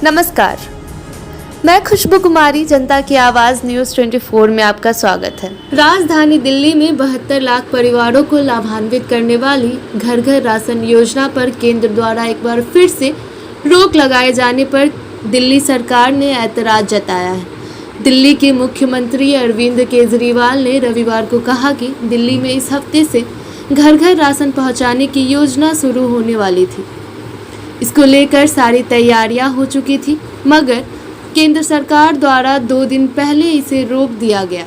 नमस्कार, मैं खुशबू कुमारी, जनता की आवाज़ न्यूज़ 24 में आपका स्वागत है। राजधानी दिल्ली में 72 लाख परिवारों को लाभान्वित करने वाली घर घर राशन योजना पर केंद्र द्वारा एक बार फिर से रोक लगाए जाने पर दिल्ली सरकार ने ऐतराज़ जताया है। दिल्ली के मुख्यमंत्री अरविंद केजरीवाल ने रविवार को कहा कि दिल्ली में इस हफ्ते से घर घर राशन पहुंचाने की योजना शुरू होने वाली थी। इसको लेकर सारी तैयारियां हो चुकी थी, मगर केंद्र सरकार द्वारा 2 दिन पहले इसे रोक दिया गया।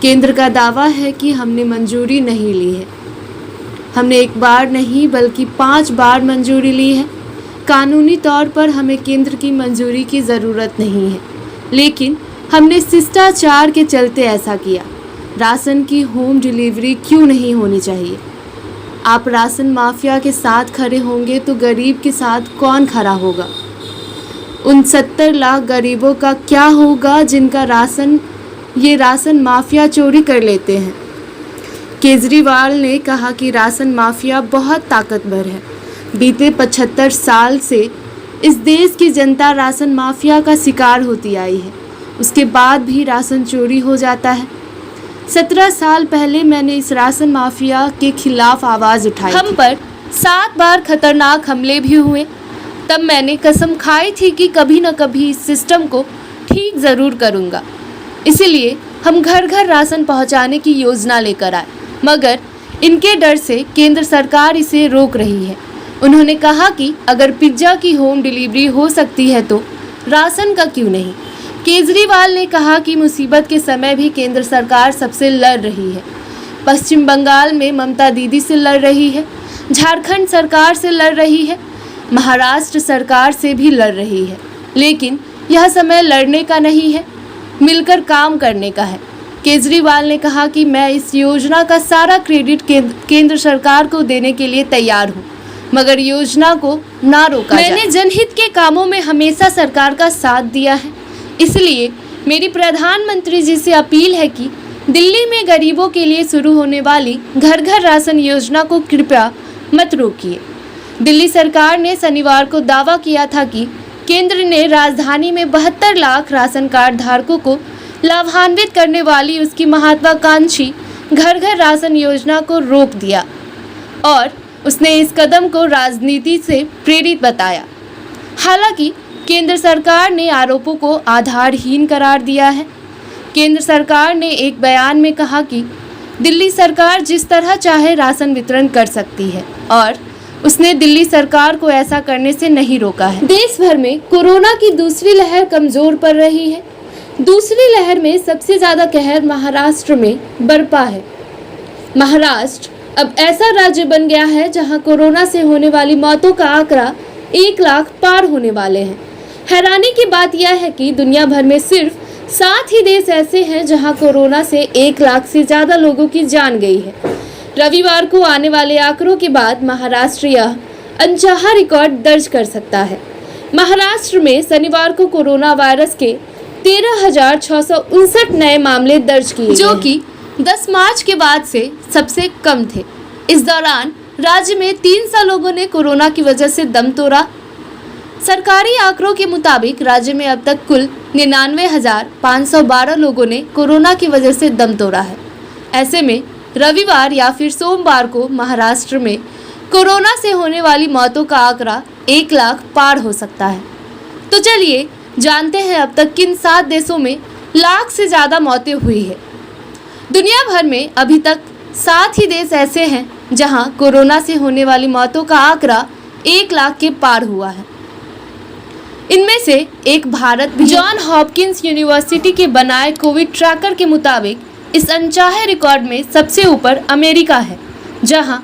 केंद्र का दावा है कि हमने मंजूरी नहीं ली है। हमने एक बार नहीं बल्कि 5 बार मंजूरी ली है। कानूनी तौर पर हमें केंद्र की मंजूरी की ज़रूरत नहीं है, लेकिन हमने शिष्टाचार के चलते ऐसा किया। राशन की होम डिलीवरी क्यों नहीं होनी चाहिए? आप राशन माफिया के साथ खड़े होंगे तो गरीब के साथ कौन खड़ा होगा? उन 70 लाख गरीबों का क्या होगा जिनका ये राशन माफिया चोरी कर लेते हैं? केजरीवाल ने कहा कि राशन माफिया बहुत ताकतवर है। बीते 75 साल से इस देश की जनता राशन माफिया का शिकार होती आई है। उसके बाद भी राशन चोरी हो जाता है। 17 साल पहले मैंने इस राशन माफिया के खिलाफ आवाज़ उठाई। हम पर 7 बार खतरनाक हमले भी हुए। तब मैंने कसम खाई थी कि कभी न कभी इस सिस्टम को ठीक ज़रूर करूँगा। इसीलिए हम घर घर राशन पहुँचाने की योजना लेकर आए, मगर इनके डर से केंद्र सरकार इसे रोक रही है। उन्होंने कहा कि अगर पिज्ज़ा की होम डिलीवरी हो सकती है तो राशन का क्यों नहीं? केजरीवाल ने कहा कि मुसीबत के समय भी केंद्र सरकार सबसे लड़ रही है। पश्चिम बंगाल में ममता दीदी से लड़ रही है, झारखंड सरकार से लड़ रही है, महाराष्ट्र सरकार से भी लड़ रही है, लेकिन यह समय लड़ने का नहीं है, मिलकर काम करने का है। केजरीवाल ने कहा कि मैं इस योजना का सारा क्रेडिट केंद्र सरकार को देने के लिए तैयार हूँ, मगर योजना को ना रोका जाए। मैंने जनहित के कामों में हमेशा सरकार का साथ दिया है, इसलिए मेरी प्रधानमंत्री जी से अपील है कि दिल्ली में गरीबों के लिए शुरू होने वाली घर घर राशन योजना को कृपया मत रोकिए। दिल्ली सरकार ने शनिवार को दावा किया था कि केंद्र ने राजधानी में 72 लाख राशन कार्ड धारकों को लाभान्वित करने वाली उसकी महत्वाकांक्षी घर घर राशन योजना को रोक दिया और उसने इस कदम को राजनीति से प्रेरित बताया। हालांकि केंद्र सरकार ने आरोपों को आधारहीन करार दिया है। केंद्र सरकार ने एक बयान में कहा कि दिल्ली सरकार जिस तरह चाहे राशन वितरण कर सकती है और उसने दिल्ली सरकार को ऐसा करने से नहीं रोका है। देश भर में कोरोना की दूसरी लहर कमजोर पड़ रही है। दूसरी लहर में सबसे ज़्यादा कहर महाराष्ट्र में बरपा है। महाराष्ट्र अब ऐसा राज्य बन गया है जहां कोरोना से होने वाली मौतों का आंकड़ा 1 लाख पार होने वाले हैं। हैरानी की बात यह है कि दुनिया भर में सिर्फ 7 ही देश ऐसे हैं जहां कोरोना से 1 लाख से ज़्यादा लोगों की जान गई है। रविवार को आने वाले आंकड़ों के बाद महाराष्ट्र यह अनचाहा रिकॉर्ड दर्ज कर सकता है। महाराष्ट्र में शनिवार को कोरोना वायरस के 13,659 नए मामले दर्ज किए, जो कि 10 मार्च के बाद से सबसे कम थे। इस दौरान राज्य में 300 लोगों ने कोरोना की वजह से दम तोड़ा। सरकारी आंकड़ों के मुताबिक राज्य में अब तक कुल 99,512 लोगों ने कोरोना की वजह से दम तोड़ा है। ऐसे में रविवार या फिर सोमवार को महाराष्ट्र में कोरोना से होने वाली मौतों का आंकड़ा 1 लाख पार हो सकता है। तो चलिए जानते हैं अब तक किन 7 देशों में लाख से ज़्यादा मौतें हुई है। दुनिया भर में अभी तक 7 ही देश ऐसे हैं जहां कोरोना से होने वाली मौतों का आंकड़ा 1 लाख के पार हुआ है। इनमें से एक भारत भी। जॉन हॉपकिंस यूनिवर्सिटी के बनाए कोविड ट्रैकर के मुताबिक इस अनचाहे रिकॉर्ड में सबसे ऊपर अमेरिका है, जहां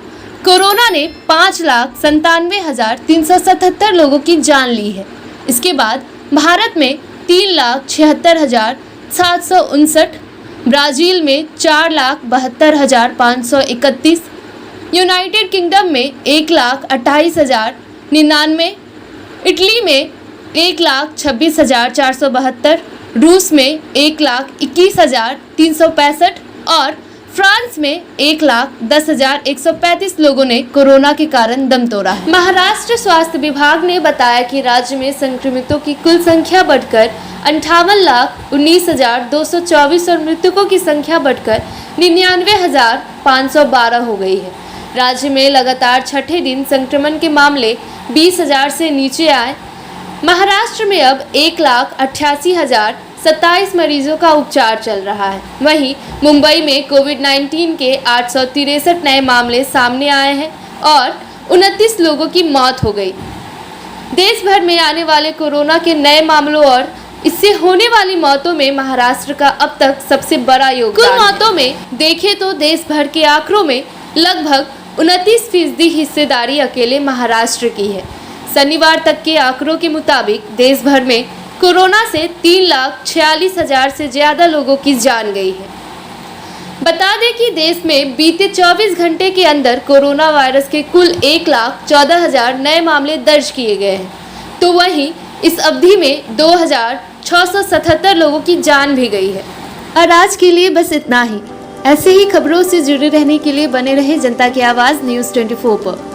कोरोना ने 5,97,377 लोगों की जान ली है। इसके बाद भारत में 3,76,759, ब्राज़ील में 4,72,531, यूनाइटेड किंगडम में 1,28,099, इटली में 1,26,472, रूस में 1,21,365 और फ्रांस में 1,10,135 लोगों ने कोरोना के कारण दम तोड़ा है। महाराष्ट्र स्वास्थ्य विभाग ने बताया कि राज्य में संक्रमितों की कुल संख्या बढ़कर 58,19,224 और मृतकों की संख्या बढ़कर 99,512 हो गई है। राज्य में लगातार छठे दिन संक्रमण के मामले 20,000 से नीचे आए। महाराष्ट्र में अब 1,88,027 मरीजों का उपचार चल रहा है। वहीं मुंबई में कोविड-19 के 863 नए मामले सामने आए हैं और 29 लोगों की मौत हो गई। देश भर में आने वाले कोरोना के नए मामलों और इससे होने वाली मौतों में महाराष्ट्र का अब तक सबसे बड़ा योगदान। कुल मौतों में देखें तो देश भर के आंकड़ों में लगभग 29% हिस्सेदारी अकेले महाराष्ट्र की है। शनिवार तक के आंकड़ों के मुताबिक देश भर में कोरोना से 3,46,000 से ज्यादा लोगों की जान गई है। बता दें कि देश में बीते 24 घंटे के अंदर कोरोना वायरस के कुल 1,14,000 नए मामले दर्ज किए गए हैं, तो वहीं इस अवधि में 2,677 लोगों की जान भी गई है। और आज के लिए बस इतना ही। ऐसे ही खबरों से जुड़े रहने के लिए बने रहे जनता की आवाज़ न्यूज़ 24 पर।